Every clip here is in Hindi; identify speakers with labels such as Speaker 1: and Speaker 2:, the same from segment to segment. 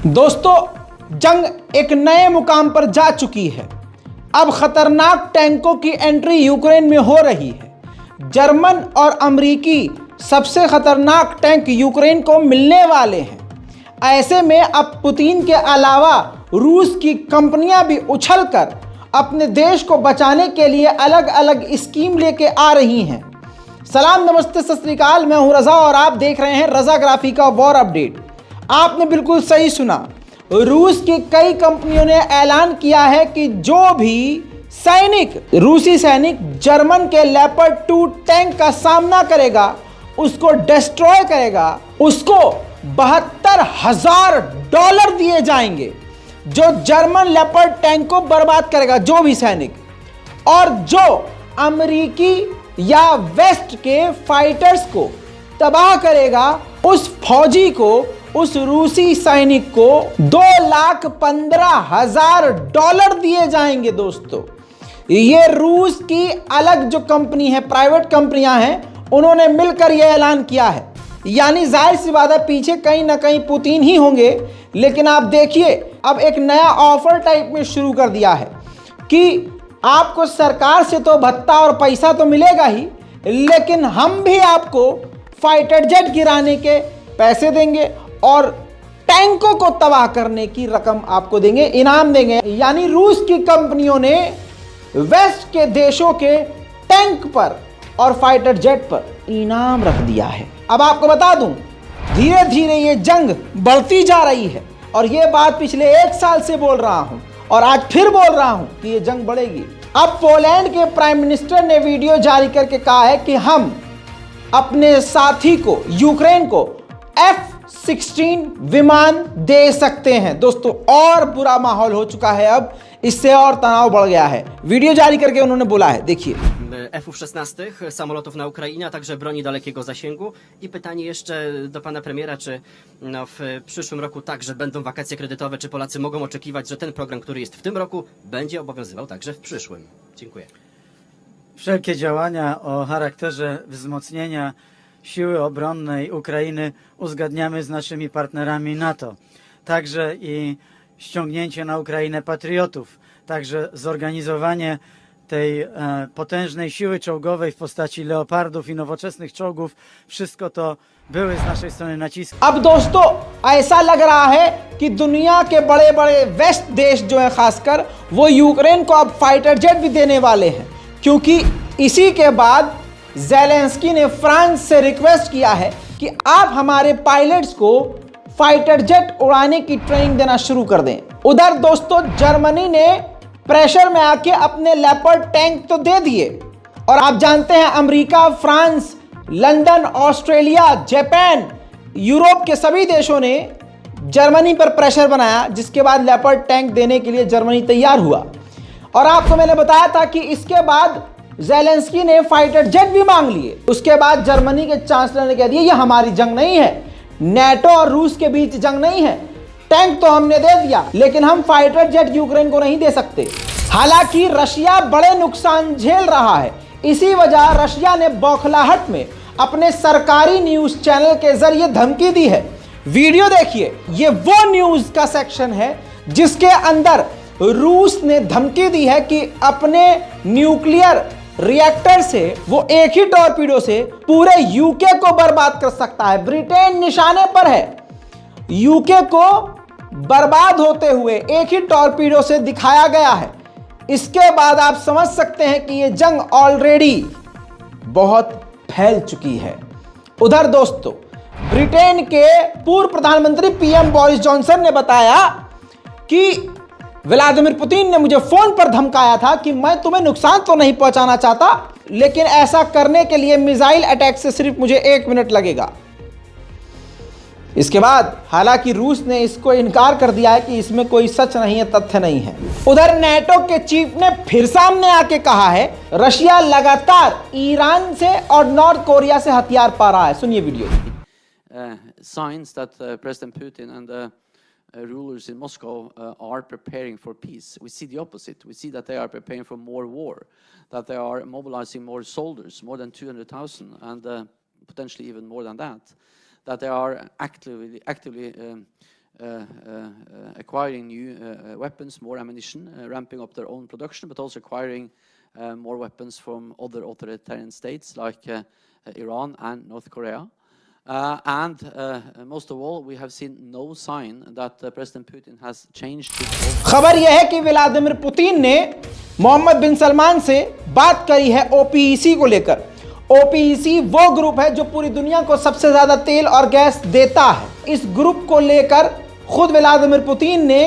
Speaker 1: दोस्तों, जंग एक नए मुकाम पर जा चुकी है। अब खतरनाक टैंकों की एंट्री यूक्रेन में हो रही है। जर्मन और अमेरिकी सबसे खतरनाक टैंक यूक्रेन को मिलने वाले हैं। ऐसे में अब पुतिन के अलावा रूस की कंपनियां भी उछलकर अपने देश को बचाने के लिए अलग अलग स्कीम लेके आ रही हैं। सलाम, नमस्ते, सत श्री अकाल। मैं हूं रजा और आप देख रहे हैं रजा ग्राफी का वॉर अपडेट। आपने बिल्कुल सही सुना। रूस की कई कंपनियों ने ऐलान किया है कि जो भी रूसी सैनिक जर्मन के लेपर्ड 2 टैंक का सामना करेगा, उसको डिस्ट्रॉय करेगा, उसको $72,000 दिए जाएंगे। जो जर्मन लेपर्ड टैंक को बर्बाद करेगा, जो भी सैनिक, और जो अमेरिकी या वेस्ट के फाइटर्स को तबाह करेगा, उस फौजी को, उस रूसी सैनिक को $2,15,000 दिए जाएंगे। दोस्तों, ये रूस की अलग जो कंपनी है, प्राइवेट कंपनियां हैं, उन्होंने मिलकर यह ऐलान किया है। यानी जाहिर सी बात है, पीछे कहीं ना कहीं पुतिन ही होंगे। लेकिन आप देखिए, अब एक नया ऑफर टाइप में शुरू कर दिया है कि आपको सरकार से तो भत्ता और पैसा तो मिलेगा ही, लेकिन हम भी आपको फाइटर जेट गिराने के पैसे देंगे और टैंकों को तबाह करने की रकम आपको देंगे, इनाम देंगे। यानी रूस की कंपनियों ने वेस्ट के देशों के टैंक पर और फाइटर जेट पर इनाम रख दिया है। अब आपको बता दूं, धीरे धीरे ये जंग बढ़ती जा रही है और ये बात पिछले 1 साल से बोल रहा हूं और आज फिर बोल रहा हूं कि ये जंग बढ़ेगी। अब पोलैंड के प्राइम मिनिस्टर ने वीडियो जारी करके कहा है कि हम अपने साथी को, यूक्रेन को F-16 विमान दे सकते हैं। दोस्तों, और बुरा माहौल हो चुका है, अब इससे और तनाव बढ़ गया है। वीडियो जारी करके उन्होंने बोला है, देखिए।
Speaker 2: F-16 samolotów na Ukrainie, a także broni dalekiego zasięgu. I pytanie jeszcze do pana premiera, czy w przyszłym roku także będą wakacje kredytowe, czy Polacy mogą oczekiwać, że ten program, który jest w tym roku, będzie obowiązywał także w przyszłym? Dziękuję.
Speaker 3: Wszelkie działania o charakterze wzmocnienia siły obronnej Ukrainy uzgadniamy z naszymi partnerami NATO. Także i ściągnięcie na Ukrainę patriotów, także zorganizowanie tej potężnej siły czołgowej w postaci leopardów i nowoczesnych czołgów, wszystko to były z naszej strony naciski.
Speaker 1: अब दोस्तों, ऐसा लग रहा है कि दुनिया के बड़े बड़े वेस्ट देश जो हैं, खासकर वो यूक्रेन को अब फाइटर जेट भी देने वाले हैं, क्योंकि इसी के बाद ज़ेलेंस्की ने फ्रांस से रिक्वेस्ट किया है कि आप हमारे पायलट्स को फाइटर जेट उड़ाने की ट्रेनिंग देना शुरू कर दें। उधर दोस्तों, जर्मनी ने प्रेशर में आके अपने लेपर्ड टैंक तो दे दिए, और आप जानते हैं America, France, London, Australia, Japan, Europe के सभी देशों ने जर्मनी पर प्रेशर बनाया, जिसके बाद लेपर्ड टैंक देने के लिए जर्मनी तैयार हुआ। और आपको मैंने बताया था कि इसके बाद ज़ेलेंस्की ने फाइटर जेट भी मांग लिए। उसके बाद जर्मनी के चांसलर ने कह दिया, ये हमारी जंग नहीं है, नेटो और रूस के बीच जंग नहीं है, टैंक तो हमने दे दिया, लेकिन हम फाइटर जेट यूक्रेन को नहीं दे सकते। हालांकि रशिया बड़े नुकसान झेल रहा है। इसी वजह रशिया ने बौखलाहट में अपने सरकारी न्यूज चैनल के जरिए धमकी दी है। वीडियो देखिए, ये वो न्यूज का सेक्शन है जिसके अंदर रूस ने धमकी दी है कि अपने न्यूक्लियर रिएक्टर से वो एक ही टॉर्पीडो से पूरे यूके को बर्बाद कर सकता है। ब्रिटेन निशाने पर है। यूके को बर्बाद होते हुए एक ही टॉर्पीडो से दिखाया गया है। इसके बाद आप समझ सकते हैं कि ये जंग ऑलरेडी बहुत फैल चुकी है। उधर दोस्तों, ब्रिटेन के पूर्व प्रधानमंत्री पीएम बोरिस जॉनसन ने बताया कि व्लादिमीर पुतिन ने मुझे फोन पर धमकाया था कि मैं तुम्हें नुकसान तो नहीं पहुंचाना चाहता, लेकिन ऐसा करने के लिए मिसाइल अटैक से सिर्फ मुझे 1 मिनट लगेगा। इसके बाद हालांकि रूस ने इसको इनकार कर दिया है कि इसमें कोई सच नहीं है, तथ्य नहीं है। उधर नेटो के चीफ ने फिर सामने आके कहा है, रशिया लगातार ईरान से और नॉर्थ कोरिया से हथियार पा रहा है। सुनिए video.
Speaker 4: Signs that President Putin and rulers in Moscow are preparing for peace. We see the opposite. We see that they are preparing for more war, that they are mobilizing more soldiers, more than 200,000, and potentially even more than that, that they are actively acquiring new weapons, more ammunition, ramping up their own production, but also acquiring more weapons from other authoritarian states like Iran and North Korea. And most of all, we have seen no sign that President Putin has changed his policy.
Speaker 1: खबर यह है कि व्लादिमीर पुतिन ने मोहम्मद बिन सलमान से बात करी है ओपीईसी को लेकर। ओपीईसी वो ग्रुप है जो पूरी दुनिया को सबसे ज्यादा तेल और गैस देता है। इस ग्रुप को लेकर खुद व्लादिमीर पुतिन ने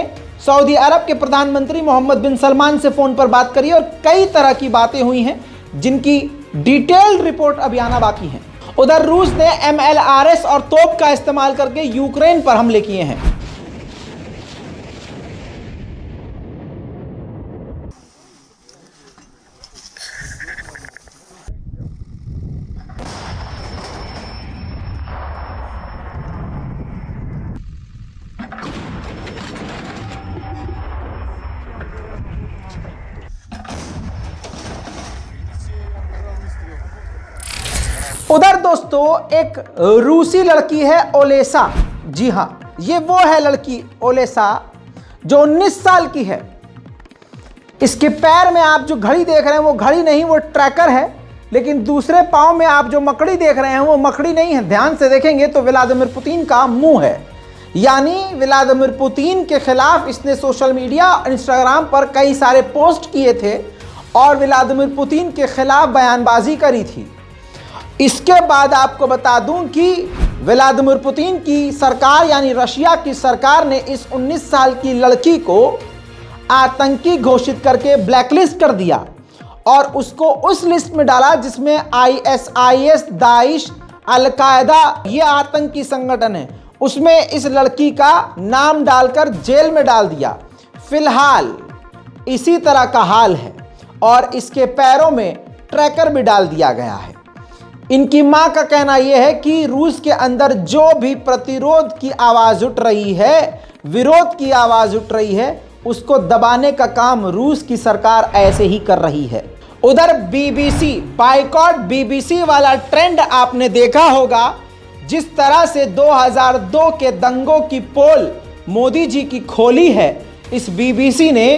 Speaker 1: सऊदी अरब के प्रधानमंत्री मोहम्मद बिन सलमान से फोन पर बात करी और कई तरह की बातें हुई हैं जिनकी डिटेल्ड रिपोर्ट अभी आना बाकी है। उधर रूस ने MLRS और तोप का इस्तेमाल करके यूक्रेन पर हमले किए हैं। उधर दोस्तों एक रूसी लड़की है ओलेसा। जी हां, ये वो है लड़की ओलेसा जो 19 साल की है। इसके पैर में आप जो घड़ी देख रहे हैं वो घड़ी नहीं, वो ट्रैकर है। लेकिन दूसरे पांव में आप जो मकड़ी देख रहे हैं वो मकड़ी नहीं है। ध्यान से देखेंगे तो व्लादिमीर पुतिन का मुंह है। यानी व्लादिमीर पुतिन के खिलाफ इसने सोशल मीडिया इंस्टाग्राम पर कई सारे पोस्ट किए थे और व्लादिमीर पुतिन के खिलाफ बयानबाजी करी थी। इसके बाद आपको बता दूं कि व्लादिमीर पुतिन की सरकार यानी रशिया की सरकार ने इस 19 साल की लड़की को आतंकी घोषित करके ब्लैकलिस्ट कर दिया और उसको उस लिस्ट में डाला जिसमें ISIS, दाइश, अल-कायदा ये आतंकी संगठन है। उसमें इस लड़की का नाम डालकर जेल में डाल दिया। फिलहाल इसी तरह का हाल है और इसके पैरों में ट्रैकर भी डाल दिया गया है। इनकी मां का कहना यह है कि रूस के अंदर जो भी प्रतिरोध की आवाज उठ रही है, विरोध की आवाज उठ रही है, उसको दबाने का काम रूस की सरकार ऐसे ही कर रही है। उधर BBC, बाइकॉट BBC वाला ट्रेंड आपने देखा होगा। जिस तरह से 2002 के दंगों की पोल मोदी जी की खोली है इस BBC ने,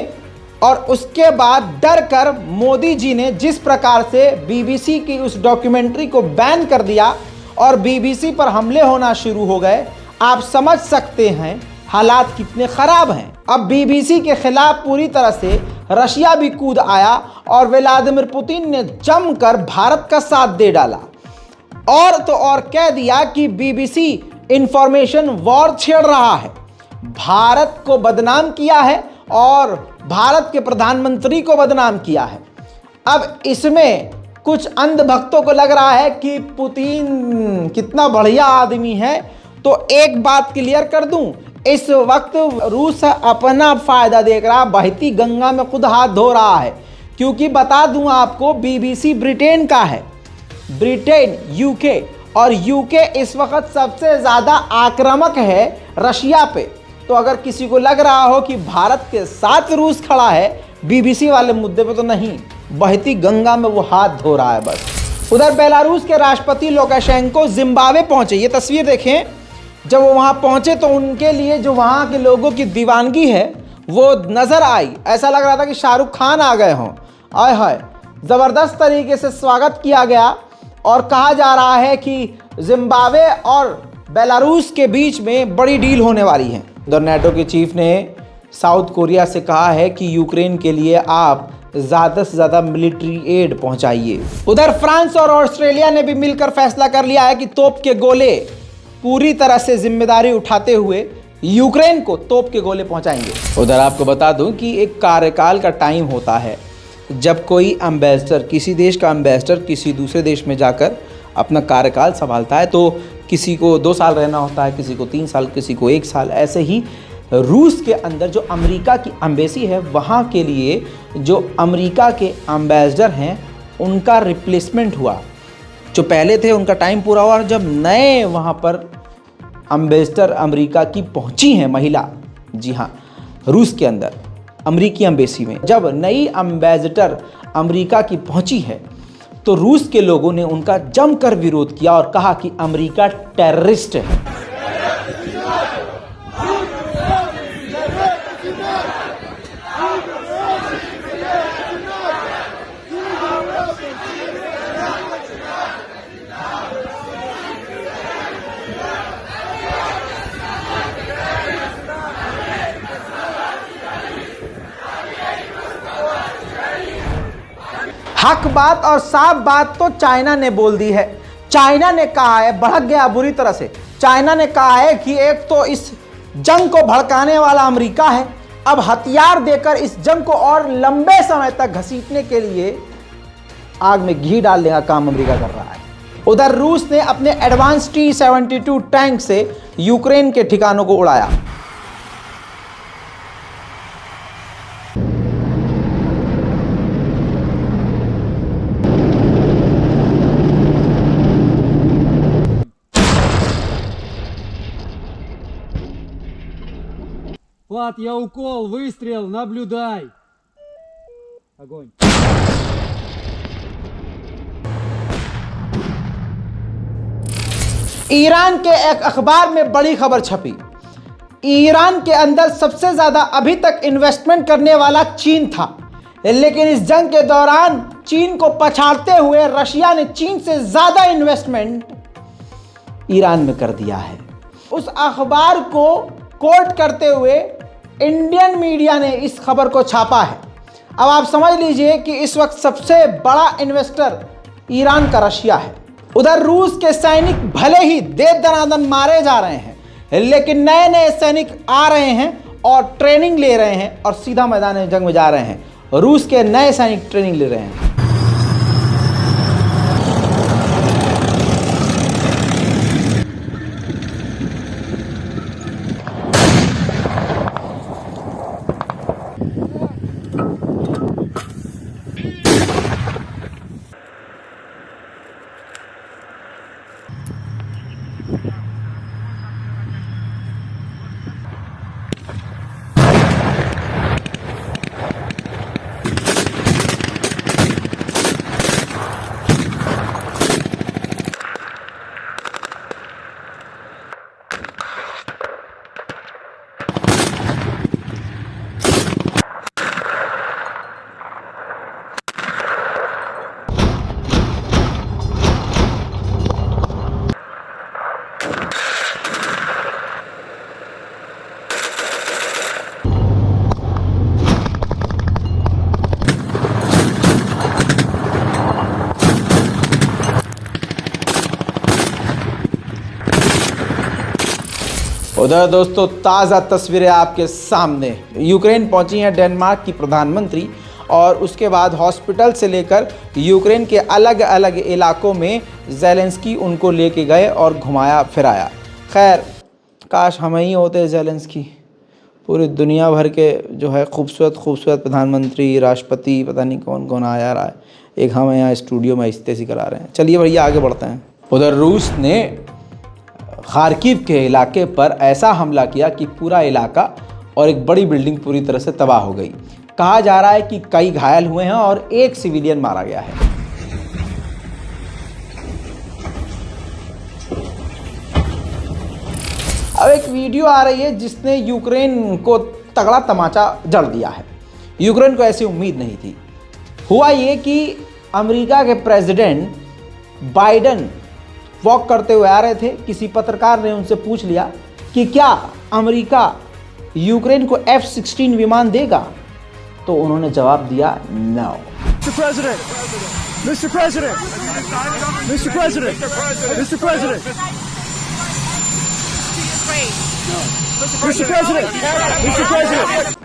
Speaker 1: और उसके बाद डर कर मोदी जी ने जिस प्रकार से BBC की उस डॉक्यूमेंट्री को बैन कर दिया और BBC पर हमले होना शुरू हो गए, आप समझ सकते हैं हालात कितने खराब हैं। अब BBC के खिलाफ पूरी तरह से रशिया भी कूद आया और व्लादिमीर पुतिन ने जमकर भारत का साथ दे डाला और तो और कह दिया कि BBC इंफॉर्मेशन वॉर छेड़ रहा है, भारत को बदनाम किया है और भारत के प्रधानमंत्री को बदनाम किया है। अब इसमें कुछ अंधभक्तों को लग रहा है कि पुतिन कितना बढ़िया आदमी है। तो एक बात क्लियर कर दूं, इस वक्त रूस अपना फायदा देख रहा, बहती गंगा में खुद हाथ धो रहा है। क्योंकि बता दूं आपको, BBC ब्रिटेन का है, ब्रिटेन UK, और UK इस वक्त सबसे ज़्यादा आक्रामक है रशिया पे। तो अगर किसी को लग रहा हो कि भारत के साथ रूस खड़ा है BBC वाले मुद्दे पे, तो नहीं, बहती गंगा में वो हाथ धो रहा है बस। उधर बेलारूस के राष्ट्रपति लुकाशेंको जिम्बाब्वे पहुंचे। ये तस्वीर देखें, जब वो वहां पहुंचे तो उनके लिए जो वहां के लोगों की दीवानगी है वो नजर आई। ऐसा लग रहा था कि शाहरुख खान आ गए हों। आय हाय, जबरदस्त तरीके से स्वागत किया गया और कहा जा रहा है कि जिम्बाब्वे और बेलारूस के बीच में बड़ी डील होने वाली है। उधर नेटो के चीफ ने साउथ कोरिया से कहा है कि यूक्रेन के लिए आप ज़्यादा से ज़्यादा मिलिट्री एड पहुंचाइए। उधर फ्रांस और ऑस्ट्रेलिया ने भी मिलकर फैसला कर लिया है कि तोप के गोले पूरी तरह से जिम्मेदारी उठाते हुए यूक्रेन को तोप के गोले पहुंचाएंगे। उधर आपको बता दूं कि एक कार्यकाल का टाइम होता है जब कोई एम्बेसडर, किसी देश का एम्बेसडर किसी दूसरे देश में जाकर अपना कार्यकाल संभालता है। तो किसी को 2 साल रहना होता है, किसी को 3 साल, किसी को 1 साल। ऐसे ही रूस के अंदर जो अमेरिका की एम्बेसी है, वहाँ के लिए जो अमेरिका के एम्बेसडर हैं उनका रिप्लेसमेंट हुआ। जो पहले थे उनका टाइम पूरा हुआ और जब नए वहाँ पर एम्बेसडर अमेरिका की पहुँची हैं महिला, जी हाँ, रूस के अंदर अमेरिकी एम्बेसी में जब नई एम्बेसडर अमेरिका की पहुँची है तो रूस के लोगों ने उनका जमकर विरोध किया और कहा कि अमेरिका टेररिस्ट है। हक बात और साफ बात तो चाइना ने बोल दी है। चाइना ने कहा है, भड़क गया बुरी तरह से। चाइना ने कहा है कि एक तो इस जंग को भड़काने वाला अमेरिका है, अब हथियार देकर इस जंग को और लंबे समय तक घसीटने के लिए आग में घी डालने का काम अमेरिका कर रहा है। उधर रूस ने अपने एडवांस T-72 टैंक से यूक्रेन के ठिकानों को उड़ाया।
Speaker 5: Влад, я укол, выстрел, наблюдай. Огонь.
Speaker 1: ईरान के एक अखबार में बड़ी खबर छपी। ईरान के अंदर सबसे ज्यादा अभी तक इन्वेस्टमेंट करने वाला चीन था, लेकिन इस जंग के दौरान चीन को पछाड़ते हुए रशिया ने चीन से ज्यादा इन्वेस्टमेंट ईरान में कर दिया है। उस अखबार को कोट करते हुए इंडियन मीडिया ने इस खबर को छापा है। अब आप समझ लीजिए कि इस वक्त सबसे बड़ा इन्वेस्टर ईरान का रशिया है। उधर रूस के सैनिक भले ही दे दनादन मारे जा रहे हैं, लेकिन नए नए सैनिक आ रहे हैं और ट्रेनिंग ले रहे हैं और सीधा मैदान जंग में जा रहे हैं। रूस के नए सैनिक ट्रेनिंग ले रहे हैं। उधर दोस्तों ताज़ा तस्वीरें आपके सामने। यूक्रेन पहुंची हैं डेनमार्क की प्रधानमंत्री और उसके बाद हॉस्पिटल से लेकर यूक्रेन के अलग अलग इलाकों में ज़ेलेंस्की उनको लेके गए और घुमाया फिराया। खैर काश हम ही होते ज़ेलेंस्की। पूरी दुनिया भर के जो है खूबसूरत प्रधानमंत्री, राष्ट्रपति, पता नहीं कौन कौन आया रहा है, एक हम यहाँ स्टूडियो में इस्तेसी करा रहे हैं। चलिए भैया आगे बढ़ते हैं। उधर रूस ने खार्किव के इलाके पर ऐसा हमला किया कि पूरा इलाका और एक बड़ी बिल्डिंग पूरी तरह से तबाह हो गई। कहा जा रहा है कि कई घायल हुए हैं और एक सिविलियन मारा गया है। अब एक वीडियो आ रही है जिसने यूक्रेन को तगड़ा तमाचा जड़ दिया है। यूक्रेन को ऐसी उम्मीद नहीं थी। हुआ ये कि अमेरिका के प्रेसिडेंट बाइडेन वॉक करते हुए आ रहे थे। किसी पत्रकार ने उनसे पूछ लिया कि क्या अमेरिका यूक्रेन को F-16 विमान देगा, तो उन्होंने जवाब दिया नो।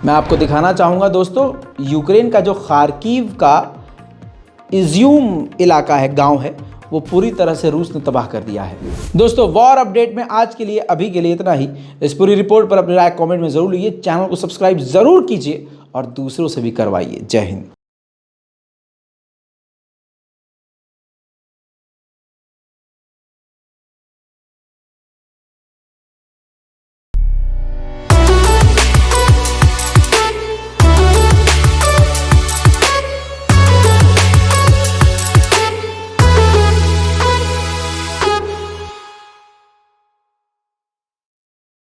Speaker 1: मैं आपको दिखाना चाहूंगा दोस्तों, यूक्रेन का जो खार्किव का इज्यूम इलाका है, गांव है, वो पूरी तरह से रूस ने तबाह कर दिया है। दोस्तों वॉर अपडेट में आज के लिए अभी के लिए इतना ही। इस पूरी रिपोर्ट पर अपनी राय कमेंट में जरूर लीजिए, चैनल को सब्सक्राइब जरूर कीजिए और दूसरों से भी करवाइए। जय हिंद।